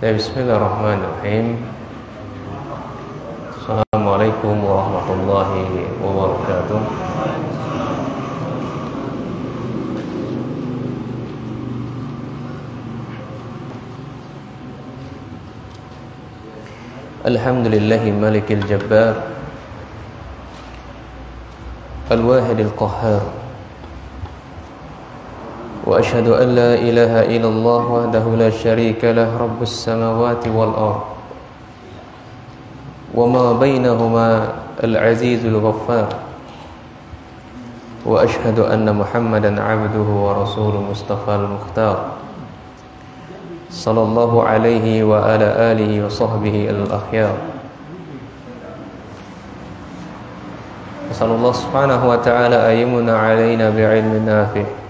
Bismillahirrahmanirrahim. Assalamualaikum warahmatullahi wabarakatuh. Alhamdulillahi malikil jabbar al-wahidil qahhar. Wa ashhadu an la ilaha illallah wahdahu la syarika lah rabbus samawati wal ard wa ma bainahuma al-azizul ghaffar. Wa ashhadu anna Muhammadan abduhu wa rasuluhu mustafa al-mukhtar sallallahu alaihi wa ala alihi wa sahbihi al-akhyar. Sallallahu subhanahu wa ta'ala ayyumuna alaina bi'ilmin nafi'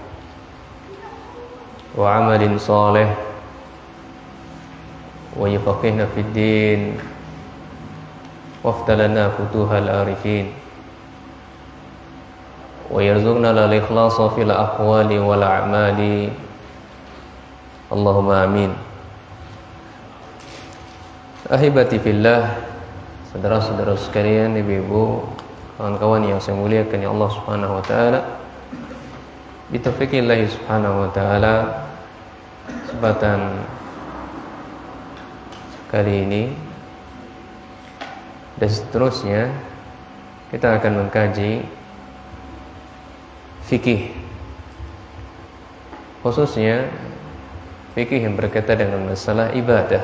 wa amalin salih wa yafaqihna fid din waftalana futuhal arifin wa yarzuqna lal ikhlasa fil aqwali wal a'mali. Allahumma amin. Ahibati fillah, saudara-saudara sekalian, ibu-ibu, kawan-kawan yang saya muliakan ya Allah Subhanahu wa taala. Bitaufiqillah Subhanahu wa taala, kesempatan kali ini dan seterusnya kita akan mengkaji fikih, khususnya fikih yang berkaitan dengan masalah ibadah.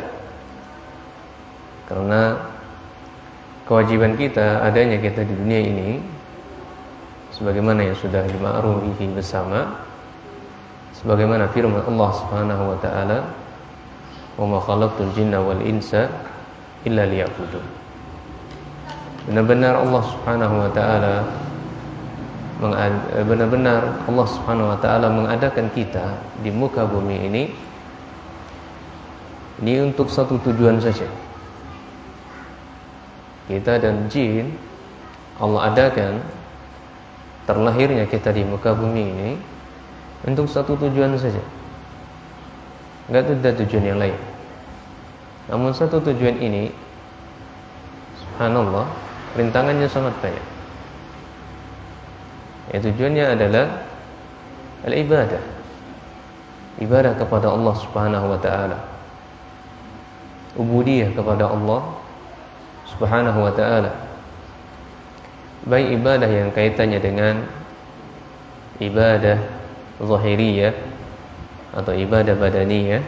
Karena kewajiban kita adanya kita di dunia ini sebagaimana yang sudah dimakruhi bersama, sebagaimana firman Allah Subhanahu wa taala, "Wa ma khalaqtul jinna wal insa illa liya'budun." Benar-benar Allah Subhanahu wa taala Allah Subhanahu wa taala mengadakan kita di muka bumi ini untuk satu tujuan saja. Kita dan jin Allah adakan, terlahirnya kita di muka bumi ini untuk satu tujuan saja. Enggak ada tujuan yang lain. Namun satu tujuan ini, subhanallah, rintangannya sangat banyak. Ya, tujuannya adalah al-ibadah. Ibadah kepada Allah Subhanahu wa taala. Ubudiyah kepada Allah Subhanahu wa taala. Baik ibadah yang kaitannya dengan ibadah zahiriyah atau ibadah badaniyah.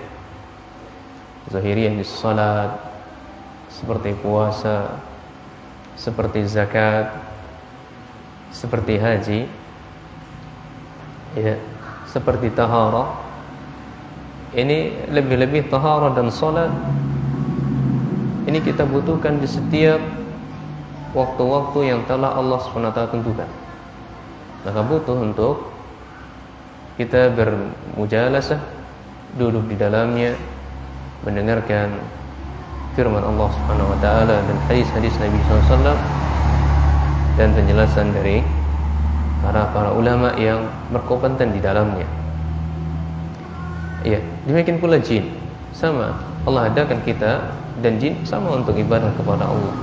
Zahiriyah di salat, seperti puasa, seperti zakat, seperti haji, ya, seperti taharah. Ini lebih-lebih taharah dan salat ini kita butuhkan di setiap waktu-waktu yang telah Allah SWT tentukan. Maka butuh untuk kita bermujalasah, duduk di dalamnya, mendengarkan firman Allah SWT dan hadis-hadis Nabi SAW dan penjelasan dari para ulama yang berkompeten di dalamnya. Ya, demikian pula jin, sama. Allah adakan kita dan jin sama untuk ibadah kepada Allah.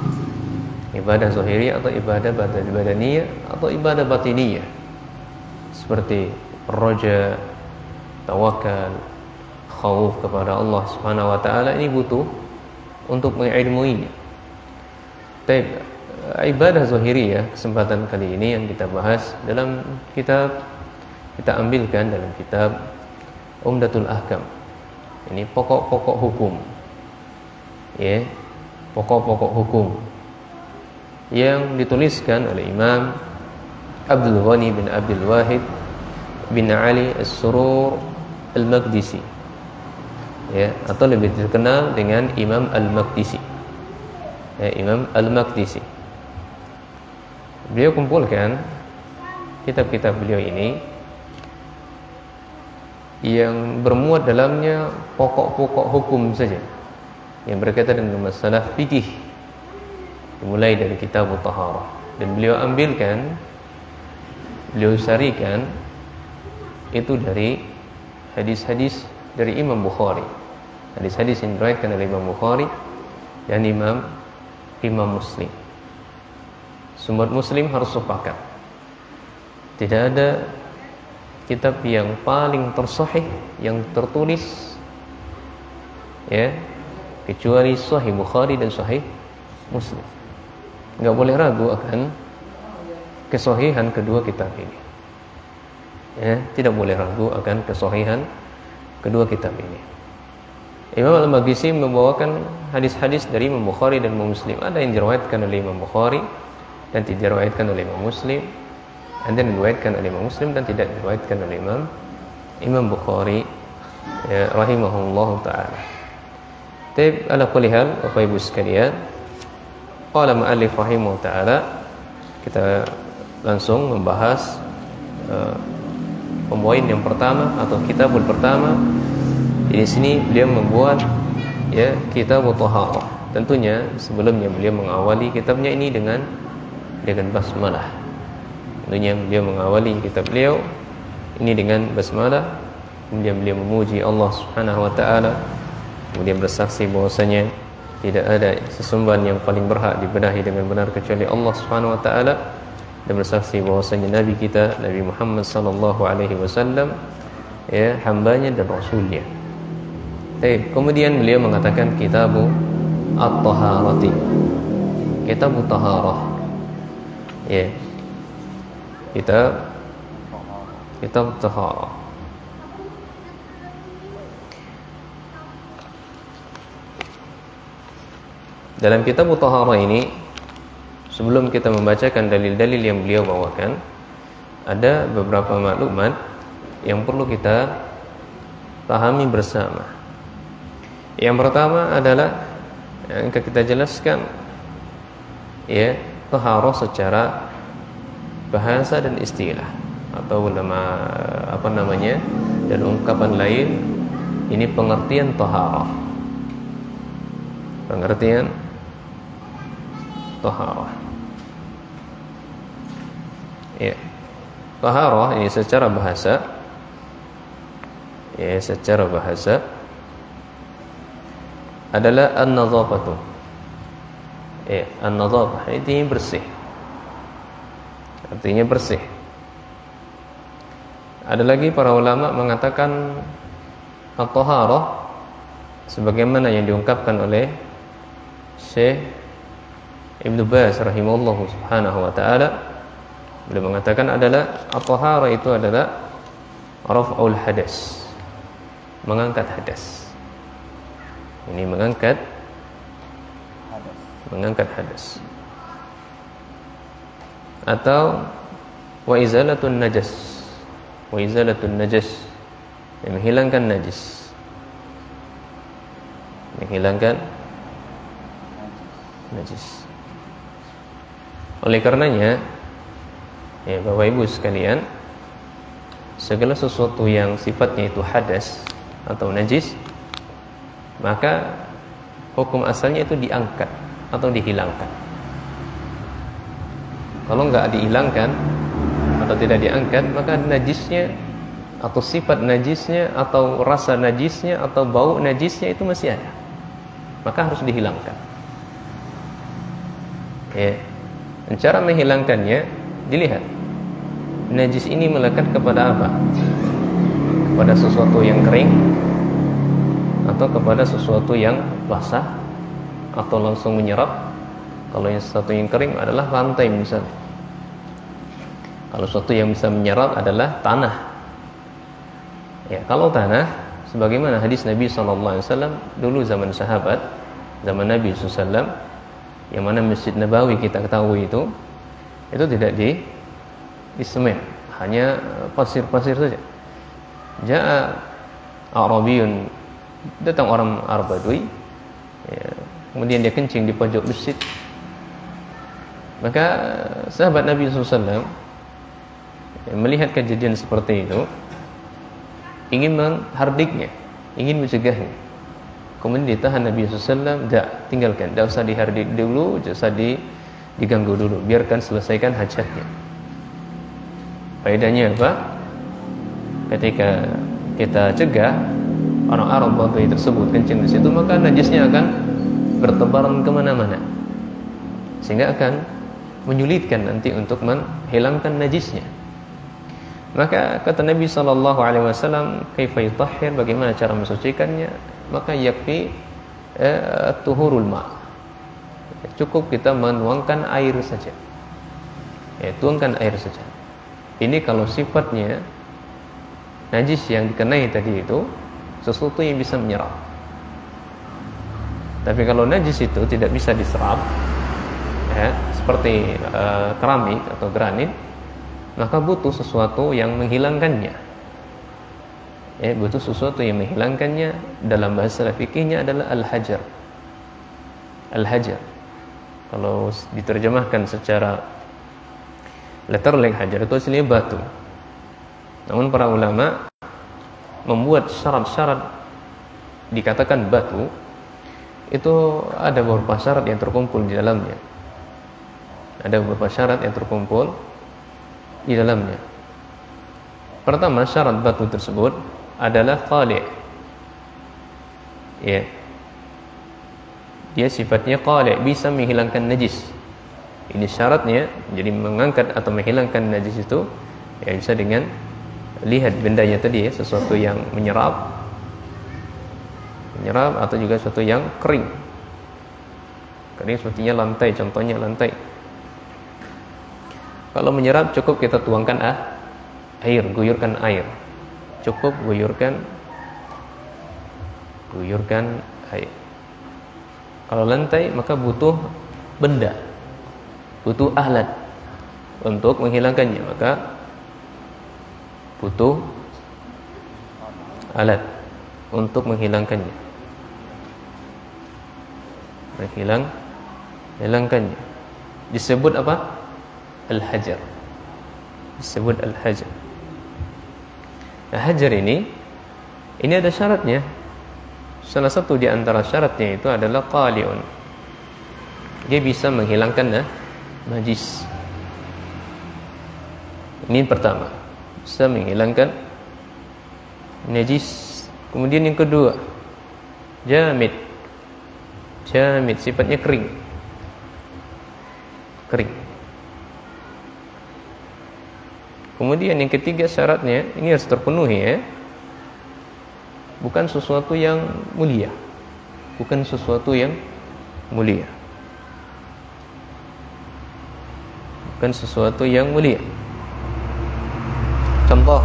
Ibadah zahiriyah atau ibadah badaniyah atau ibadah batiniyah. Seperti raja, tawakal, khauf kepada Allah Subhanahu wa taala, ini butuh untuk mengilmuinya. Baik, ibadah zahiriyah kesempatan kali ini yang kita bahas dalam kitab, kita ambilkan dalam kitab Umdatul Ahkam. Ini pokok-pokok hukum. Ya, pokok-pokok hukum yang dituliskan oleh Imam Abdul Ghani bin Abdul Wahid bin Ali As-Surur Al-Maqdisi, ya, atau lebih dikenal dengan Imam Al-Maqdisi. Ya, Imam Al-Maqdisi. Beliau kumpulkan kitab-kitab beliau ini yang bermuat dalamnya pokok-pokok hukum saja yang berkaitan dengan masalah fikih, dimulai dari kitab Taharah, dan beliau ambilkan, beliau sarikan itu dari hadis-hadis dari Imam Bukhari. Hadis-hadis yang diriwayatkan oleh Imam Bukhari dan Imam Muslim. Umat muslim harus sepakat, tidak ada kitab yang paling tersahih yang tertulis ya kecuali Sahih Bukhari dan Sahih Muslim. Enggak boleh ragu akan kesahihan kedua kitab ini. Ya, tidak boleh ragu akan kesahihan kedua kitab ini. Imam Al-Maghrisi membawakan hadis-hadis dari Imam Bukhari dan Imam Muslim. Ada yang diriwayatkan oleh Imam Bukhari dan tidak diriwayatkan oleh Imam Muslim. Ada yang diriwayatkan oleh Imam Muslim dan tidak diriwayatkan oleh Imam Bukhari ya, rahimahullahu taala. Tapi ala kulli hal, Bapak Ibu sekalian, qala mu'allif rahimahullahu taala, kita langsung membahas poin yang pertama atau kitabul pertama. Di sini beliau membuat ya kitab Thaharah. Tentunya sebelumnya beliau mengawali kitabnya ini dengan basmalah. Tentunya beliau mengawali kitab beliau ini dengan basmalah. Kemudian beliau memuji Allah Subhanahu wa taala. Kemudian bersaksi bahwasanya tidak ada sesembahan yang paling berhak dibenahi dengan benar kecuali Allah Subhanahu wa taala, dan bersaksi bahwasanya nabi kita Nabi Muhammad sallallahu alaihi wasallam ya hambanya dan rasulnya. Kemudian beliau mengatakan kitabu at-taharati, kitab taharah ya, kitab taharah. Dalam kitab taharah ini, sebelum kita membacakan dalil-dalil yang beliau bawakan, ada beberapa maklumat yang perlu kita pahami bersama. Yang pertama adalah yang kita jelaskan ya, taharah secara bahasa dan istilah atau nama dan ungkapan lain, ini pengertian taharah. Pengertian taharah. Ya. Taharah ini secara bahasa adalah an-nadhafatu. An-nadhafah artinya bersih. Artinya bersih. Ada lagi para ulama mengatakan at-taharah sebagaimana yang diungkapkan oleh Syekh Ibnu Baz rahimahullah subhanahu wa ta'ala. Beliau mengatakan adalah at-taharah itu adalah raf'ul hadas, mengangkat hadas. Ini mengangkat hadas. Atau wa izalatun najas. Wa izalatun najas, menghilangkan najis. Menghilangkan najis. Oleh karenanya ya Bapak Ibu sekalian, segala sesuatu yang sifatnya itu hadas atau najis, maka hukum asalnya itu diangkat atau dihilangkan. Kalau enggak dihilangkan atau tidak diangkat, maka najisnya atau sifat najisnya atau rasa najisnya atau bau najisnya itu masih ada, maka harus dihilangkan. Ya, cara menghilangkannya dilihat najis ini melekat kepada apa? Kepada sesuatu yang kering atau kepada sesuatu yang basah atau langsung menyerap. Kalau yang sesuatu yang kering adalah lantai misalnya. Kalau sesuatu yang bisa menyerap adalah tanah. Ya, kalau tanah, sebagaimana hadis Nabi SAW dulu zaman sahabat, zaman Nabi SAW, yang mana Masjid Nabawi kita ketahui itu tidak di semen, hanya pasir-pasir saja. Ja'a Arabiyun, datang orang Arab Badui ya, kemudian dia kencing di pojok masjid. Maka sahabat Nabi SAW melihat kejadian seperti itu, ingin menghardiknya, ingin mencegahnya. Kemudian ditahan Nabi SAW, tinggalkan, tidak usah dihardik dulu, tidak usah diganggu dulu, biarkan selesaikan hajatnya. Faedahnya apa? Ketika kita cegah, orang Arab batu tersebut kencing di situ, maka najisnya akan bertebaran kemana-mana, sehingga akan menyulitkan nanti untuk menghilangkan najisnya. Maka kata Nabi SAW, kaifa yutahhir, bagaimana cara mensucikannya? Maka yakfi tuhurul ma', cukup kita menuangkan air saja, tuangkan air saja. Ini kalau sifatnya najis yang dikenai tadi itu sesuatu yang bisa menyerap. Tapi kalau najis itu tidak bisa diserap, seperti keramik atau granit, maka butuh sesuatu yang menghilangkannya. Butuh sesuatu yang menghilangkannya. Dalam bahasa fikihnya adalah al-hajar. Al-hajar, kalau diterjemahkan secara letterlek, hajar itu aslinya batu. Namun para ulama membuat syarat-syarat dikatakan batu, itu ada beberapa syarat yang terkumpul di dalamnya. Ada beberapa syarat yang terkumpul di dalamnya. Pertama, syarat batu tersebut adalah qali'. Dia sifatnya qali', bisa menghilangkan najis. Ini syaratnya. Jadi mengangkat atau menghilangkan najis itu bisa dengan lihat bendanya tadi, sesuatu yang menyerap atau juga sesuatu yang kering. Kering sepertinya lantai, contohnya lantai. Kalau menyerap cukup kita tuangkan air, guyurkan air. Cukup guyurkan air. Kalau lantai maka butuh benda, butuh alat untuk menghilangkannya, maka butuh alat untuk menghilangkannya. Menghilangkannya disebut apa? Al-hajar. Disebut al-hajar. Al-hajar ini ada syaratnya. Salah satu di antara syaratnya itu adalah qali'un. Dia bisa menghilangkan najis. Ini pertama, bisa menghilangkan najis. Kemudian yang kedua, jamid. Jamid sifatnya kering. Kemudian yang ketiga syaratnya, ini harus terpenuhi bukan sesuatu yang mulia. Bukan sesuatu yang mulia. Bukan sesuatu yang mulia. Contoh,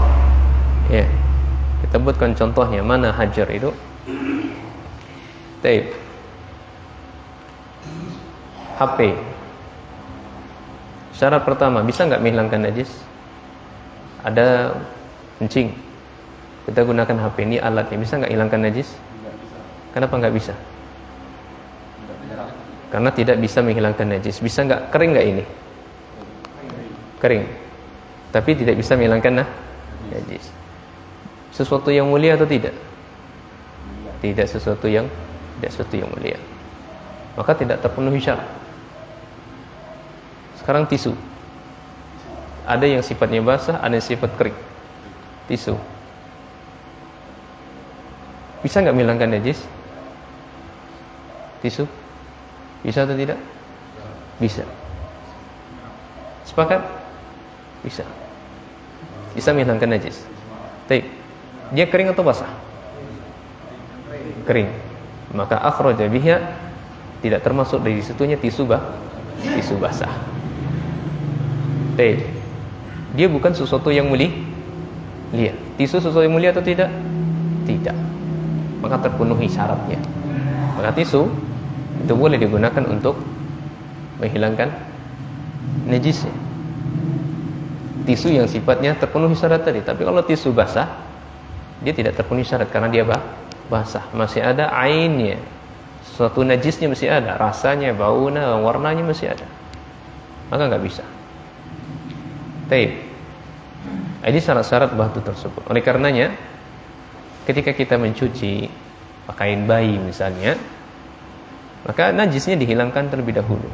kita buatkan contohnya. Mana hajar itu? Baik. HP. Syarat pertama, bisa nggak menghilangkan najis? Ada kencing, kita gunakan HP, ini alatnya, bisa nggak hilangkan najis? Kenapa nggak bisa? Karena tidak bisa menghilangkan najis. Bisa nggak, kering nggak ini? Kering, tapi tidak bisa menghilangkan najis. Sesuatu yang mulia atau tidak? Tidak sesuatu yang mulia. Maka tidak terpenuhi syarat. Sekarang tisu. Ada yang sifatnya basah, ada yang sifat kering. Tisu bisa nggak menghilangkan najis? Tisu bisa atau tidak? Bisa. Sepakat? Bisa. Bisa menghilangkan najis. Tapi dia kering atau basah? Kering. Maka akhraja biha, tidak termasuk dari situnya tisu basah. Tapi dia bukan sesuatu yang mulia. Tisu sesuatu yang mulia atau tidak? Tidak. Maka terpenuhi syaratnya. Maka tisu itu boleh digunakan untuk menghilangkan najisnya. Tisu yang sifatnya terpenuhi syarat tadi. Tapi kalau tisu basah, dia tidak terpenuhi syarat karena dia basah. Masih ada ainnya. Suatu najisnya masih ada, rasanya, baunya, warnanya masih ada. Maka nggak bisa. Taib. Ini syarat-syarat batu tersebut. Oleh karenanya, ketika kita mencuci pakaian bayi misalnya, maka najisnya dihilangkan terlebih dahulu.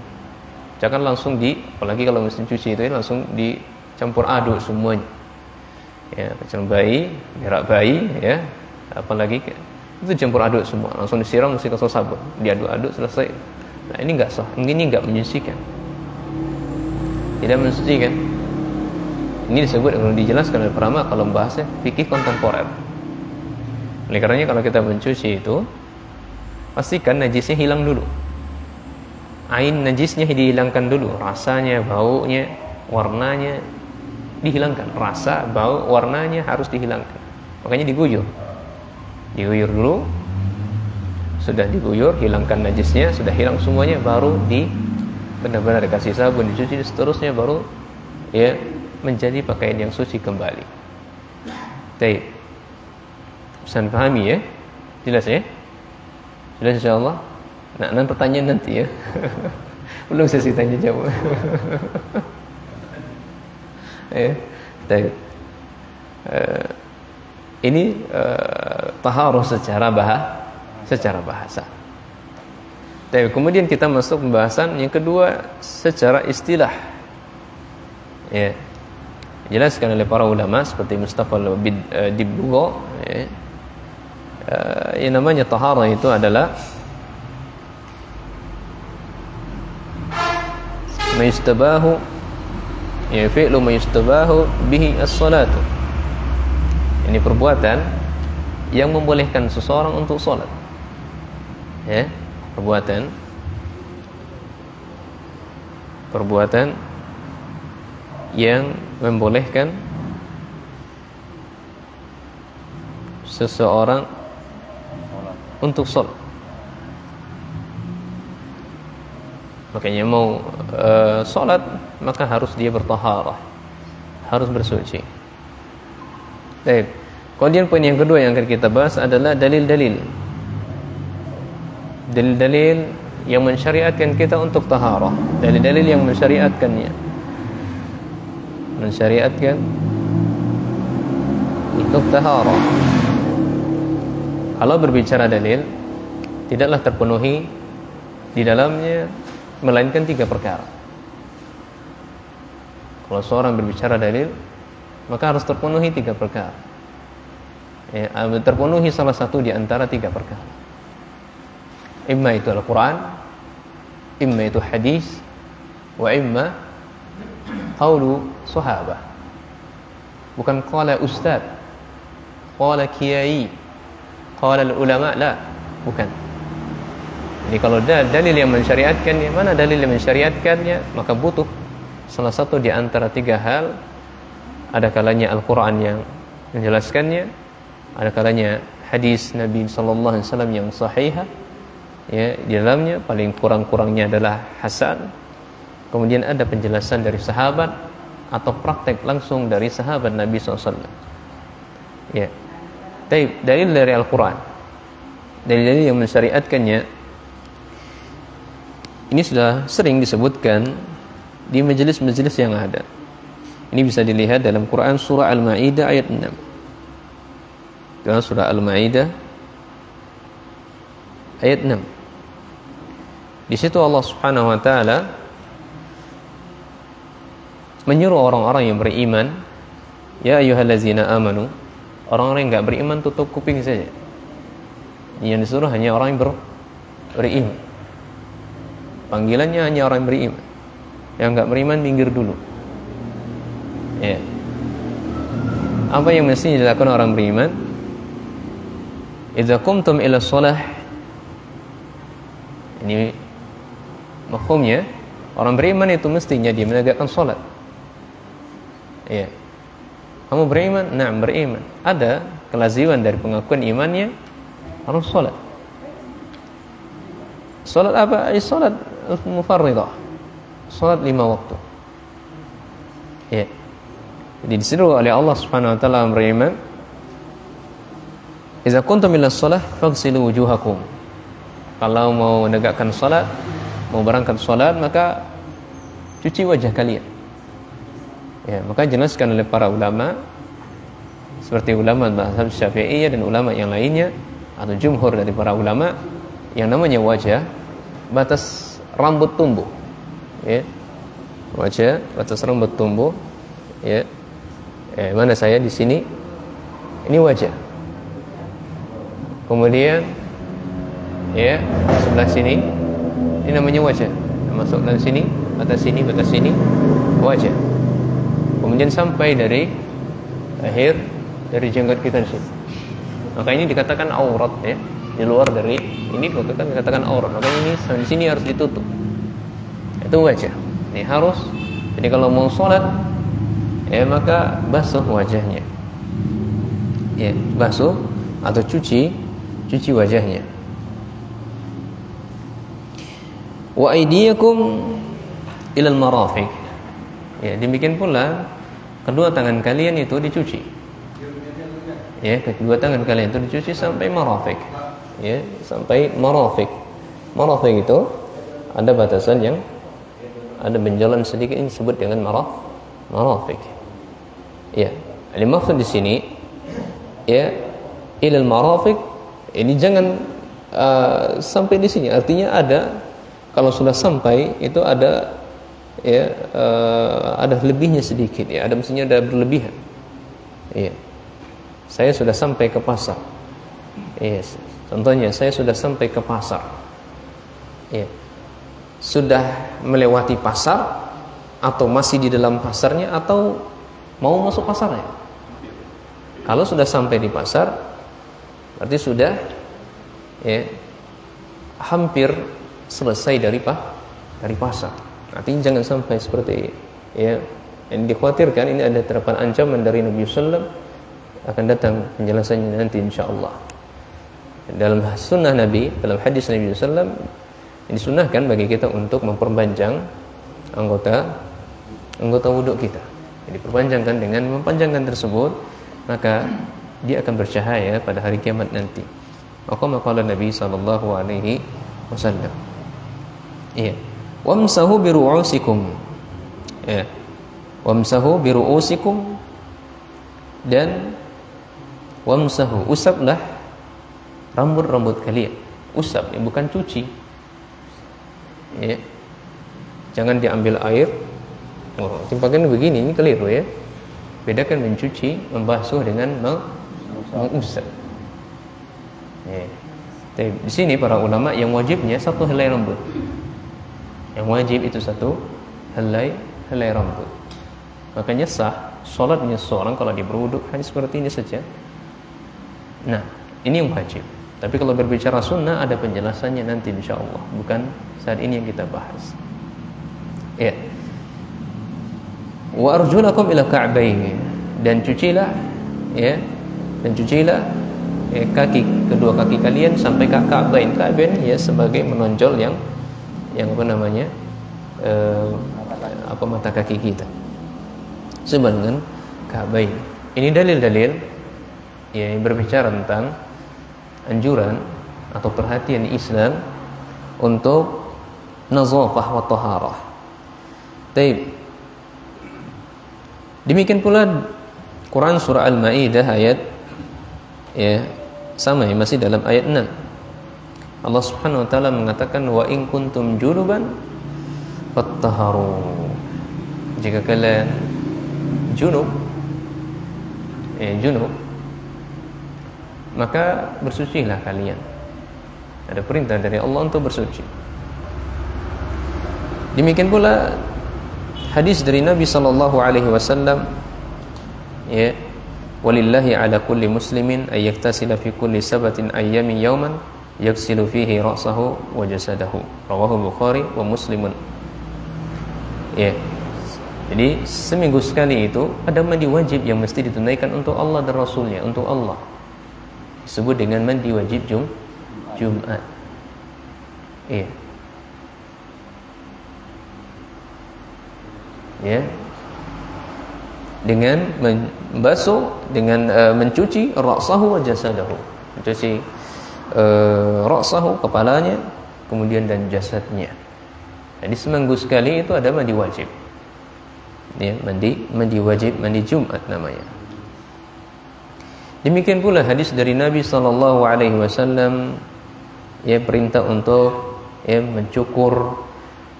Jangan langsung apalagi kalau mesin cuci itu langsung dicampur aduk semuanya. Pakaian bayi, berak bayi, apalagi itu campur aduk semua, langsung disiram mesti kosong sabun, diaduk-aduk selesai. Nah ini nggak sah, ini nggak menyucikan, tidak mensucikan. Ini disebut, kalau dijelaskan oleh para ulama kalau bahasnya fikih kontemporer. Oleh karenanya kalau kita mencuci itu, pastikan najisnya hilang dulu. Ain najisnya dihilangkan dulu, rasanya, baunya, warnanya dihilangkan. Rasa, bau, warnanya harus dihilangkan. Makanya diguyur. Diguyur dulu. Sudah diguyur, hilangkan najisnya, sudah hilang semuanya, baru benar-benar dikasih sabun, dicuci, seterusnya baru ya menjadi pakaian yang suci kembali. Baik. Bisa pahami ya? Jelas ya? Jelas insyaallah. Nah, pertanyaan nanti ya. Belum sesi tanya jawab. Ya. Baik. Ini taharus secara bahasa. Tapi kemudian kita masuk pembahasan yang kedua secara istilah. Ya. Dijelaskan oleh para ulama seperti Mustafa Diblugo, ya. Yang namanya taharah itu adalah mayustabahu, ya, fi'lu mayustabahu bihi as-salatu. Ini perbuatan yang membolehkan seseorang untuk salat. Ya, perbuatan yang membolehkan seseorang untuk salat. Makanya mau salat maka harus dia bertaharah, harus bersuci. Baik. Kemudian poin yang kedua yang akan kita bahas adalah dalil-dalil yang mensyariatkan kita untuk taharah, dalil-dalil yang mensyariatkan untuk taharah. Kalau berbicara dalil, tidaklah terpenuhi di dalamnya melainkan 3 perkara. Kalau seorang berbicara dalil, maka harus terpenuhi 3 perkara. Ya, terpenuhi salah satu di antara 3 perkara. Imma itu Al-Quran, imma itu hadis, wa imma qaulu sahabah. Bukan qala ustaz, qala kiai, qala ulama, la, bukan. Jadi kalau dalil yang mensyariatkannya, mana dalil yang mensyariatkannya, maka butuh salah satu di antara 3 hal. Ada kalanya Al-Quran yang menjelaskannya, ada kalanya hadis Nabi sallallahu alaihi wasallam yang sahih, ya, di dalamnya paling kurang-kurangnya adalah hasan. Kemudian ada penjelasan dari sahabat atau praktek langsung dari sahabat Nabi SAW. Ya. Dalil dari Al-Quran, dalil-dalil yang mensyariatkannya, ini sudah sering disebutkan di majelis-majelis yang ada. Ini bisa dilihat dalam Quran surah Al-Maidah ayat 6. Dalam surah Al-Maidah ayat 6. Di situ Allah Subhanahu wa taala menyuruh orang-orang yang beriman, ya ayyuhallazina amanu, orang-orang yang enggak beriman tutup kuping saja. Yang disuruh hanya orang yang beriman. Panggilannya hanya orang yang beriman. Yang enggak beriman minggir dulu. Ya. Apa yang mesti dilakukan orang beriman? Idza qumtum ila shalah. Ini makhumnya, orang beriman itu mestinya dia menegakkan salat. Ya. Kamu beriman? Na'am, beriman. Ada kelaziman dari pengakuan imannya harus salat. Salat apa? Salat mufarridah. Salat 5 waktu. Ya. Jadi disuruh oleh Allah Subhanahu wa taala beriman, "Idza kuntum ila shalah faghsilu wujuhakum." Kalau mau menegakkan salat, mau berangkat salat, maka cuci wajah kalian. Ya, maka jelaskan oleh para ulama seperti ulama mazhab Syafi'iyah dan ulama yang lainnya atau jumhur dari para ulama, yang namanya wajah batas rambut tumbuh. Ya. Wajah batas rambut tumbuh. Ya. Mana saya di sini? Ini wajah. Kemudian ya sebelah sini ini namanya wajah. Masuk dari sini, batas sini, wajah. Kemudian sampai dari akhir dari jenggot kita di sini. Maka ini dikatakan aurat ya. Di luar dari ini dikatakan aurat. Maka ini di sini harus ditutup. Itu wajah. Ini harus. Jadi kalau mau sholat ya maka basuh wajahnya. Ya, basuh atau cuci wajahnya. Wa aydiyakum ilal marafiq. Ya, demikian pula kedua tangan kalian itu dicuci. Ya, kedua tangan kalian itu dicuci sampai marafiq. Ya, sampai marafiq. Marafiq itu ada batasan yang ada benjolan sedikit, ini disebut dengan marafiq. Ya, ini maksud di sini ya ilal marafiq ini jangan sampai di sini. Artinya ada kalau sudah sampai itu ada ya ada lebihnya sedikit ya, ada mestinya ada berlebihan. Iya. Saya sudah sampai ke pasar. Yes. Contohnya saya sudah sampai ke pasar. Iya. Sudah melewati pasar atau masih di dalam pasarnya atau mau masuk pasarnya. Kalau sudah sampai di pasar berarti sudah ya hampir selesai dari pasar. Artinya jangan sampai seperti ya yang dikhawatirkan ini ada terapan ancaman dari Nabi sallallahu akan datang penjelasannya nanti insyaallah. Dalam sunnah Nabi, dalam hadis Nabi sallallahu disunahkan bagi kita untuk memperpanjang anggota wudhu kita. Jadi perpanjangkan dengan mempanjangkan tersebut maka dia akan bercahaya pada hari kiamat nanti. Maka Nabi sallallahu alaihi wasallam. Iya. Wamsahu bi ru'usikum. Ya. Wamsahu bi ru'usikum dan wamsahu, usaplah rambut-rambut kalian. Usap, ya, bukan cuci. Ya. Jangan diambil air. Oh, timpakan begini, ini keliru ya. Bedakan mencuci, membasuh dengan mengusap. Ya. Di sini para ulama yang wajibnya satu helai rambut. Yang wajib itu satu helai rambut. Makanya sah salatnya seorang kalau dia berwudu hanya seperti ini saja. Nah, ini yang wajib. Tapi kalau berbicara sunnah ada penjelasannya nanti insyaallah, bukan saat ini yang kita bahas. Ya. Wa arjulakum ila ka'bayn, dan cucilah ya, kedua kaki kalian sampai ke ka'bayn. Ka'bayn ya sebagai menonjol yang apa namanya mata kaki kita. Sama dengan ka'bayn. Ini dalil-dalil yang berbicara tentang anjuran atau perhatian Islam untuk nazafah wa taharah. Baik. Demikian pula Quran surah Al-Maidah ayat ya sama ya, masih dalam ayat 6. Allah Subhanahu wa taala mengatakan wa in kuntum junuban fattaharu. Jika kalian junub maka bersucilah kalian. Ada perintah dari Allah untuk bersuci. Demikian pula hadis dari Nabi sallallahu alaihi wasallam ya walillahi ala kulli muslimin ay yaktasila fi kulli sabatin ayyamin yawman yaghsilu fihi ra'sahu wa jasadahu, rawahu Bukhari wa Muslimun. Ya. Jadi seminggu sekali itu ada mandi wajib yang mesti ditunaikan untuk Allah dan Rasulnya, untuk Allah. Disebut dengan mandi wajib Jumat. Iya. Ya. Dengan membasuh, dengan mencuci ra'sahu wa jasadahu. Mencuci ra'sahu, kepalanya, kemudian dan jasadnya. Jadi seminggu sekali itu ada mandi wajib. Ya, mandi wajib, mandi Jumat namanya. Demikian pula hadis dari Nabi sallallahu alaihi wasallam ya perintah untuk ya mencukur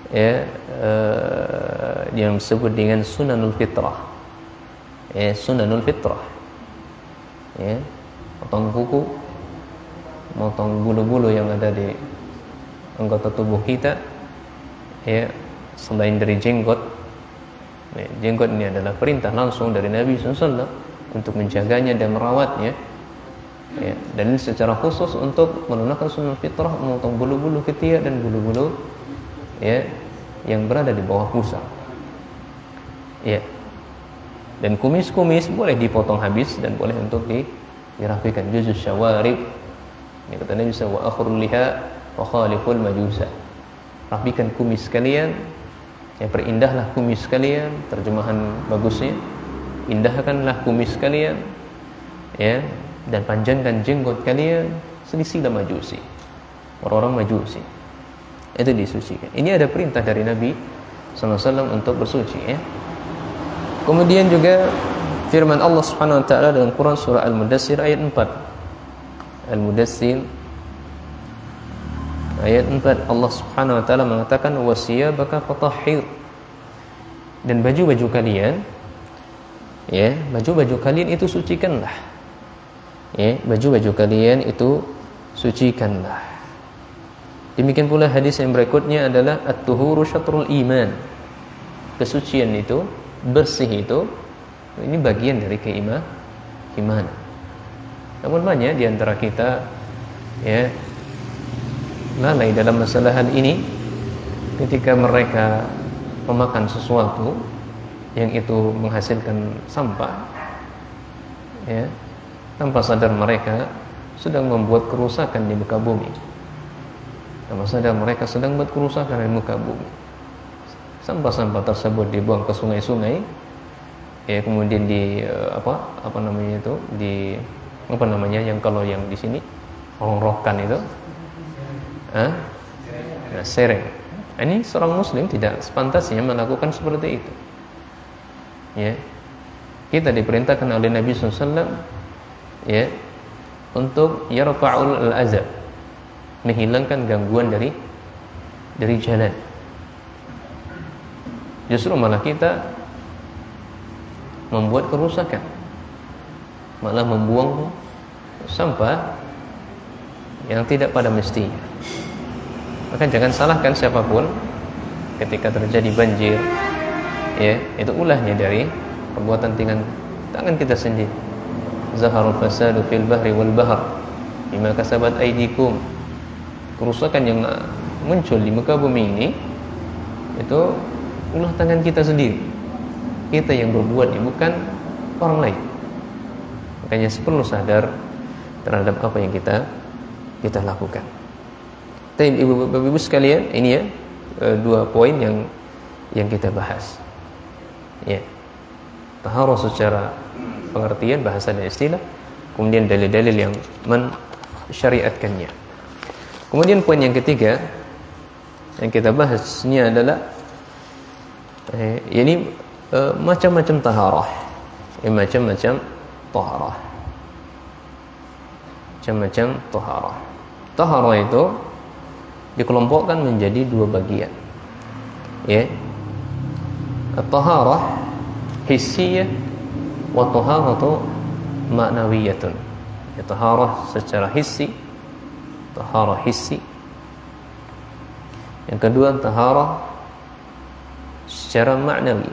ya yang disebut dengan sunanul fitrah. Ya, sunanul fitrah. Ya, potong kuku motong bulu-bulu yang ada di anggota tubuh kita, ya, selain dari jenggot. Jenggot ini adalah perintah langsung dari Nabi SAW untuk menjaganya dan merawatnya, ya, dan secara khusus untuk menunaikan sunnah fitrah, memotong bulu-bulu ketiak dan bulu-bulu, ya, yang berada di bawah pusar, ya. Dan kumis-kumis boleh dipotong habis dan boleh untuk dirapikan. Juzuz syawarib, ini kata Nabi SAW, wa akhrul liha wa khaliful majusa. Rapikan kumis kalian, ya, perindahlah kumis kalian, terjemahan bagusnya, indahkanlah kumis kalian, ya, dan panjangkan jenggot kalian, selisilah majusi, orang-orang majusi. Itu disucikan. Ini ada perintah dari Nabi SAW untuk bersuci, ya. Kemudian juga firman Allah Subhanahu wa taala dalam Quran surah Al-Mudaththir ayat 4. Al-Mudaththir ayat 4, Allah Subhanahu wa taala mengatakan wasiyabaka fatahhir, dan baju-baju kalian, ya, baju-baju kalian itu sucikanlah, ya, baju-baju kalian itu sucikanlah. Demikian pula hadis yang berikutnya adalah at-tuhuru syatrul iman. Kesucian itu, bersih itu, ini bagian dari keimanan. Namun banyak di antara kita, ya, lalai dalam masalah hal ini. Ketika mereka memakan sesuatu yang itu menghasilkan sampah, ya, tanpa sadar mereka sedang membuat kerusakan di muka bumi. Tanpa sadar mereka sedang membuat kerusakan di muka bumi. Sampah-sampah tersebut dibuang ke sungai-sungai, ya, kemudian di apa namanya itu, di apa namanya yang kalau yang di sini rongrokan itu, nah, sereng. Ini seorang muslim tidak sepantasnya melakukan seperti itu, ya. Kita diperintahkan oleh Nabi SAW, ya, untuk yarfa'ul al-azab, menghilangkan gangguan dari jalan. Justru malah kita membuat kerusakan, malah membuang sampah yang tidak pada mestinya. Maka jangan salahkan siapapun ketika terjadi banjir, ya, itu ulahnya dari perbuatan tangan kita sendiri. Zaharul fasadu fil bahri wal bahr bima kasabat aydikum. Kerusakan yang muncul di muka bumi ini itu ulah tangan kita sendiri. Kita yang berbuat, bukan orang lain. Makanya perlu sadar terhadap apa yang kita lakukan. Tapi ibu-ibu sekalian, ini ya, dua poin yang kita bahas. Ya. Taharah secara pengertian bahasa dan istilah, kemudian dalil-dalil yang mensyariatkannya. Kemudian poin yang ketiga yang kita bahas ini adalah ini macam-macam taharah. Macam-macam taharah. Macam-macam taharah. Taharah itu dikelompokkan menjadi dua bagian. Ya. At-taharah hissiyah wa taharatu ma'nawiyatun. Ya, taharah secara hissi, taharah hissi. Yang kedua taharah secara maknawi.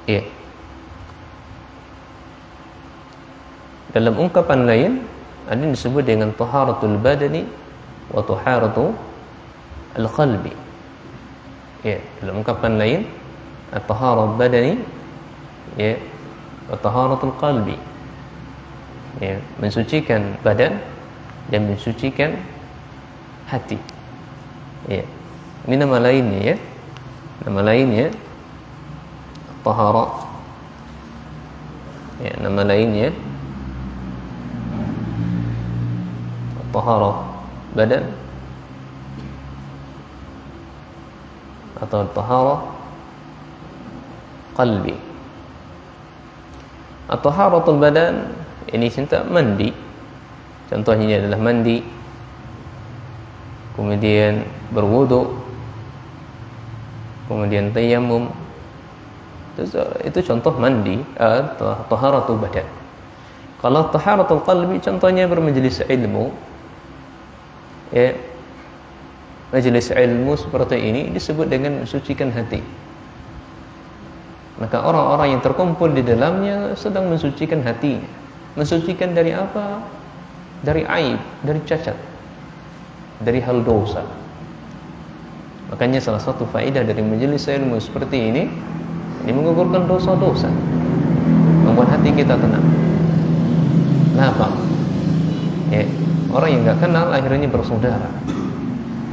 Ya. Dalam ungkapan lain ada yang disebut dengan taharatul badani wa taharatu al-qalbi. Ya, dalam ungkapan lain at-taharah badani, ya, wa taharatul qalbi. Ya, mensucikan badan dan mensucikan hati. Ya. Ini nama lainnya, ya. Nama lainnya taharah. Ya, nama lainnya taharah badan atau taharah qalbi. At-taharatul badan ini cinta mandi. Contohnya ini adalah mandi, kemudian berwudu, kemudian tayammum. Itu contoh mandi, taharatul badan. Kalau taharatul qalbi contohnya bermajelis ilmu, ya, majelis ilmu seperti ini disebut dengan mensucikan hati. Maka orang-orang yang terkumpul di dalamnya sedang mensucikan hatinya. Mensucikan dari apa? Dari aib, dari cacat, dari hal dosa. Makanya salah satu faedah dari majelis ilmu seperti ini menggugurkan dosa-dosa, membuat hati kita tenang. Kenapa? Ya, orang yang nggak kenal akhirnya bersaudara,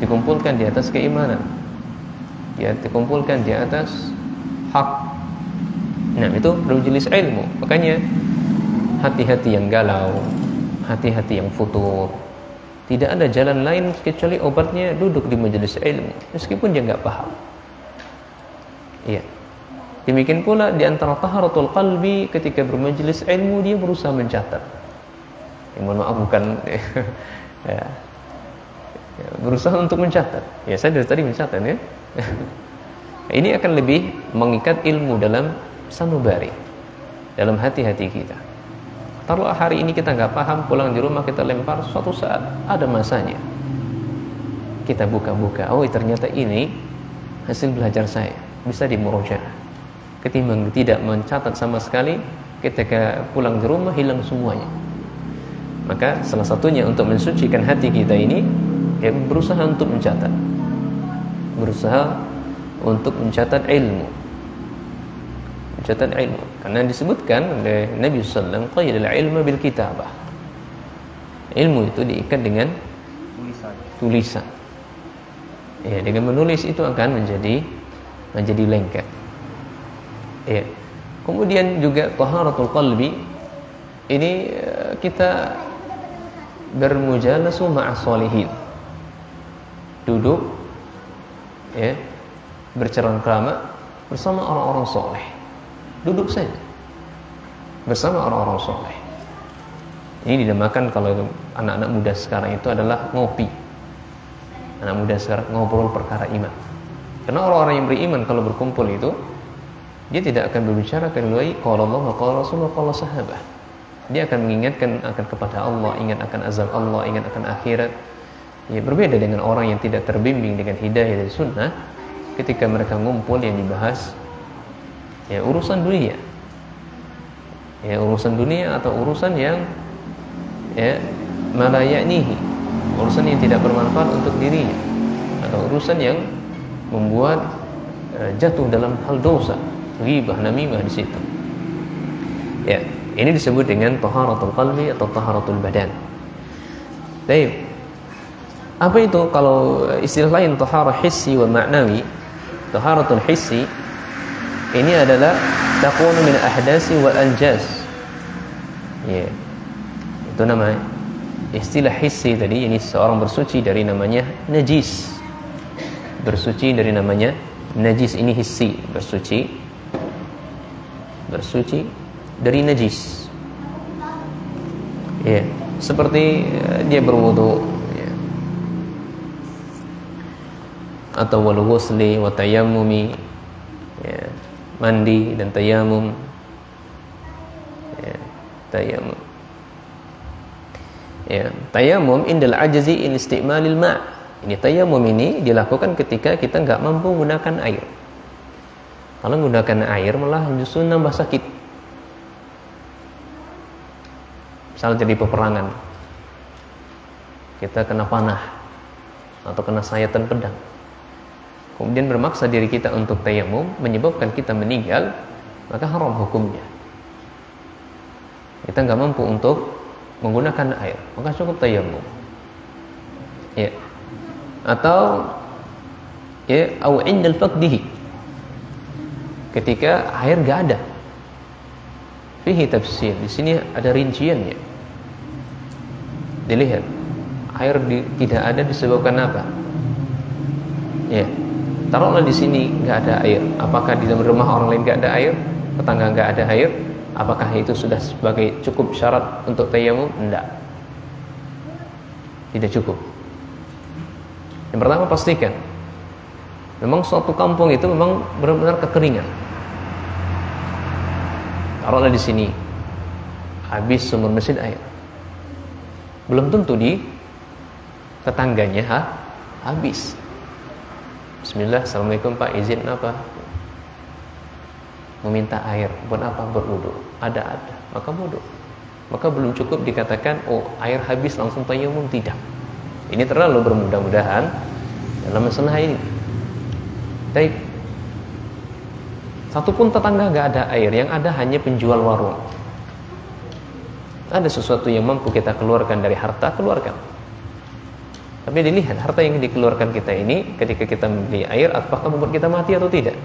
dikumpulkan di atas keimanan, ya, dikumpulkan di atas hak. Nah, itu majelis ilmu. Makanya hati-hati yang galau, hati-hati yang futur, tidak ada jalan lain kecuali obatnya duduk di majelis ilmu, meskipun dia nggak paham. Iya. Demikian pula di antara taharatul qalbi, ketika bermajelis ilmu dia berusaha mencatat. Mohon maaf bukan ya, berusaha untuk mencatat. Ya, saya dari tadi mencatat ya. Ini akan lebih mengikat ilmu dalam sanubari, dalam hati-hati kita. Taruhlah hari ini kita nggak paham, pulang di rumah kita lempar, suatu saat ada masanya kita buka-buka, oh ternyata ini hasil belajar saya, bisa dimurojaah. Ketimbang tidak mencatat sama sekali, ketika pulang di rumah hilang semuanya. Maka salah satunya untuk mensucikan hati kita ini, ya, berusaha untuk mencatat, berusaha untuk mencatat ilmu, mencatat ilmu. Karena disebutkan oleh Nabi SAW, qayyadal ilma bil kitabah. Ilmu itu diikat dengan tulisan. Ya, dengan menulis itu akan menjadi lengket. Ya. Kemudian juga taharatul qalbi ini kita bermujalasu ma'as sholihin, duduk, ya, bercengkrama bersama orang-orang soleh. Duduk saja bersama orang-orang soleh. Ini dinamakan kalau anak-anak muda sekarang itu adalah ngopi. Anak muda sekarang ngobrol perkara iman. Karena orang-orang yang beriman kalau berkumpul itu, dia tidak akan berbicara kecuali qala Allah wa qala Rasulullah qala sahabat. Dia akan mengingatkan akan kepada Allah, ingat akan azab Allah, ingat akan akhirat. Ya, berbeda dengan orang yang tidak terbimbing dengan hidayah dari sunnah. Ketika mereka ngumpul, yang dibahas, ya, urusan dunia, ya, urusan dunia atau urusan yang, ya, malayanihi, urusan yang tidak bermanfaat untuk dirinya, atau urusan yang membuat jatuh dalam hal dosa, ghibah, namimah di situ. Ya, ini disebut dengan taharatul qalbi atau taharatul badan. Baik. Apa itu kalau istilah lain taharah hissi wa ma'nawi? Taharatul hissi ini adalah takunu min ahdasi wal anjas. Ya. Itu namanya istilah hissi tadi, ini seorang bersuci dari namanya najis. Bersuci dari namanya najis, ini hissi, bersuci dari najis. Ya, seperti dia berwudu, ya. Atau wal ghusli wa tayammumi, ya, mandi dan tayamum. Ya, tayamum. Ya, tayamum indal ajzi in istimalil ma'. Ini tayamum ini dilakukan ketika kita enggak mampu menggunakan air. Kalau menggunakan air malah justru nambah sakit. Misal jadi peperangan, kita kena panah atau kena sayatan pedang, kemudian bermaksa diri kita untuk tayamum, menyebabkan kita meninggal, maka haram hukumnya. Kita nggak mampu untuk menggunakan air, maka cukup tayamum. Ya. Atau, ya, au indal faqdihi, ketika air nggak ada. Fihi tafsir, di sini ada rinciannya. Dilihat, air tidak ada disebabkan apa? Ya, taruhlah di sini nggak ada air. Apakah di dalam rumah orang lain nggak ada air, tetangga nggak ada air? Apakah itu sudah sebagai cukup syarat untuk tayamum? Enggak, tidak cukup. Yang pertama, pastikan memang suatu kampung itu memang benar-benar kekeringan. Taruhlah di sini habis sumur masjid air. Belum tentu di tetangganya habis. Bismillah, assalamualaikum Pak, izin apa? Meminta air, buat apa? Berwudu. Ada, maka wudu. Maka belum cukup dikatakan, oh air habis langsung tayamum, tidak. Ini terlalu bermudah-mudahan dalam masalah ini. Baik. Satupun tetangga gak ada air, yang ada hanya penjual warung. Ada sesuatu yang mampu kita keluarkan dari harta, keluarkan. Tapi dilihat harta yang dikeluarkan kita ini ketika kita membeli air, apakah membuat kita mati atau tidak?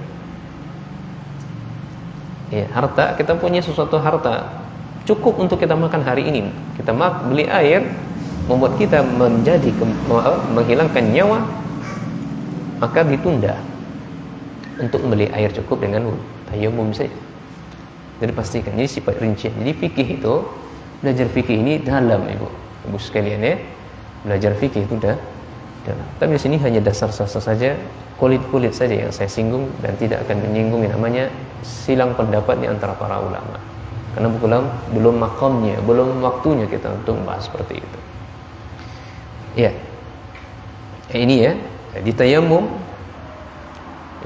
Ya, harta, kita punya sesuatu harta cukup untuk kita makan hari ini. Kita beli air membuat kita menghilangkan nyawa, maka ditunda untuk membeli air cukup dengan tayamum saja. Jadi pastikan, ini sifat rincian. Jadi fikih itu, belajar fikih ini dalam, ibu sekalian ya. Belajar fikih itu dalam. Tapi di sini hanya dasar-dasar saja, kulit-kulit saja yang saya singgung, dan tidak akan menyinggung yang namanya silang pendapat di antara para ulama. Karena belum makamnya, belum waktunya kita untuk membahas seperti itu. Ya, ini ya, di tayamum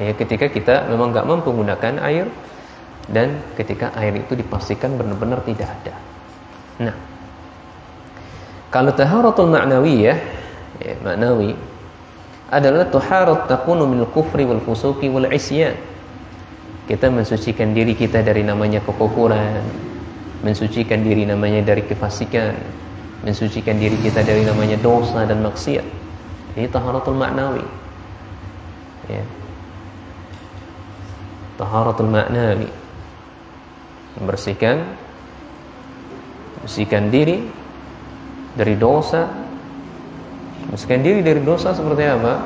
ya, ketika kita memang nggak mampu menggunakan air, dan ketika air itu dipastikan benar-benar tidak ada. Nah, kalau taharatul ma'nawiyah, ya, maknawi adalah taharat takunu minal kufri wal fusuqi wal isyan. Kita mensucikan diri kita dari namanya kekufuran, mensucikan diri namanya dari kefasikan, mensucikan diri kita dari namanya dosa dan maksiat. Ini taharatul ma'nawi. Ya. Taharatul ma'nawi, membersihkan diri dari dosa. Membersihkan diri dari dosa seperti apa?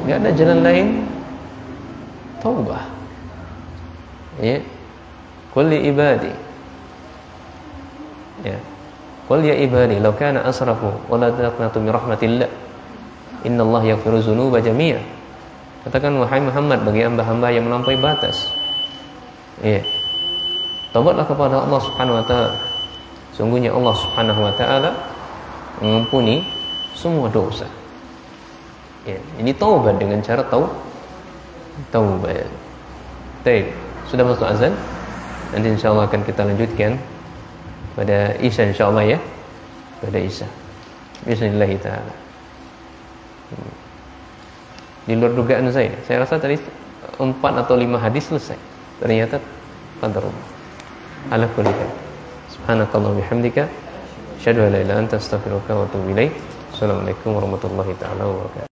Tidak ada jalan lain, taubah. Ya, qul li ibadi, ya, qul ya ibadi law kana asrafu wa la taqnatu min rahmatillah innallaha yaghfiru dzunuba jami'a. Katakan wahai Muhammad bagi hamba-hamba yang melampaui batas, ya, taubatlah kepada Allah Subhanahu wa taala. Sungguhnya Allah Subhanahu wa taala mengampuni semua dosa. Ya, ini taubat dengan cara taubat. Baik, sudah masuk azan. Nanti insyaallah akan kita lanjutkan pada Isya insyaallah ya. Pada Isya. Bismillah taala. Di luar dugaan saya rasa tadi 4 atau 5 hadis selesai. Ternyata qadarullah. Ala kulli hal. Subhanakallah bihamdika asyhadu an la ilaha illa anta astaghfiruka wa atubu ilaik. Assalamualaikum warahmatullahi taala wabarakatuh.